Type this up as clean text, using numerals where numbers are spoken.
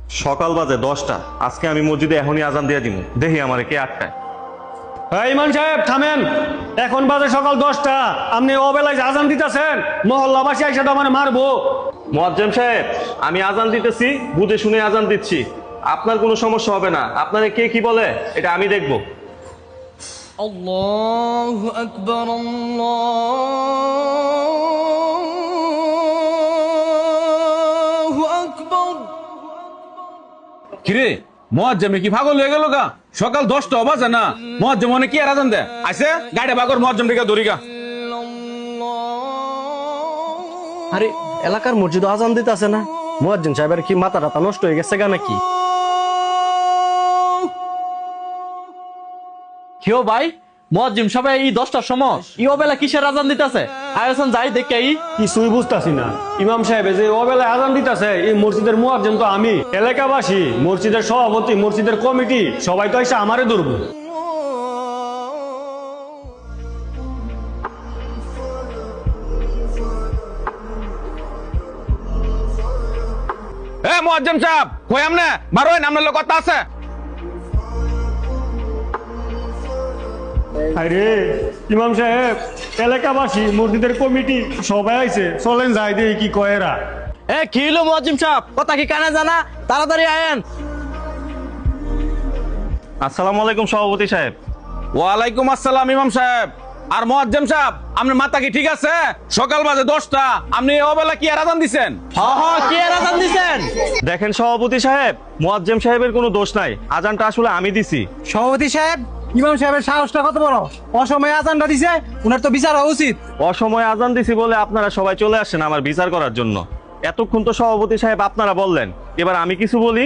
সকাল বাজে 10টা। আজকে আমি মসজিদে এখনই আজান দিয়ে দিব, দেখি আমারে কে আটকায়। ইমাম সাহেব থামেন, এখন বাজে সকাল 10টা, আপনি অবেলায় আজান দিতেছেন, মহল্লাবাসী আইসা তো আমার মারবো। মুয়াজ্জিম সাহেব, আমি আজান দিতেছি, বুঝে শুনে আজান দিচ্ছি, আপনার কোনো সমস্যা হবে না। আপনারে কে কি বলে এটা আমি দেখব। الله أكبر الله أكبر কিরে মুয়াজ্জিমে কি পাগল হয়ে গেল গা? সকাল 10টা বাজে না, মুয়াজ্জিম মনে কি আর আজান দেয়? আইছে গাড়ি বাগর মুয়াজ্জিম রেখা ধরিগা। আরে এলাকার মসজিদ আজান দিতেছে না, মুয়াজ্জিন সাহেবের কি মাথা টাথা নষ্ট হয়ে গেছে গা নাকি? কেউ ভাই মুয়াজ্জিম সবাই এই 10টার সময় ই অবেলা কিসের আজান দিতেছে? আয়োজন যাই দেখে এই কিছুই বুঝতাছি না। ইমাম সাহেব যে অবেলায় আজান দিতেছে, এই মসজিদের মুয়াজ্জিম তো আমি, এলাকাবাসী, মসজিদের সভাপতি, মসজিদের কমিটি সবাই তো এসে আমারে ধরবো। এ মুয়াজ্জিম সাহেব কই আমনে বারোয় নামনে লোক কথা আছে। আরে ইমাম সাহেব, এলাকাবাসী, মসজিদের কমিটি সবাই আইছে, চলেন যাই দিয়ে কি কয় এরা। এ কি হলো মুয়াজ্জিম সাহেব, কথা কি কানে জানা? তাড়াতাড়ি আয়েন। আসসালামু আলাইকুম সভাপতি সাহেব। ওয়ালাইকুম আসসালাম ইমাম সাহেব। আর মুয়াজ্জিম সাহেব আপনার মাথা কি ঠিক আছে? সকাল বাজে 10টা, আপনি অবেলা কি আর আজান দিছেন? কি আর আজান দিছেন? দেখেন সভাপতি সাহেব, মুয়াজ্জিম সাহেবের কোনো দোষ নাই, আজানটা আসলে আমি দিছি। সভাপতি সাহেব, ইমাম সাহেবের সাহসটা কত বড়! অসময়ে আজানটা দিছে, উনার তো বিচার হওয়া উচিত। অসময়ে আজান দিছি বলে আপনারা সবাই চলে আসছেন আমার বিচার করার জন্য। এতক্ষণ তো সভাপতি সাহেব আপনারা বললেন, এবার আমি কিছু বলি।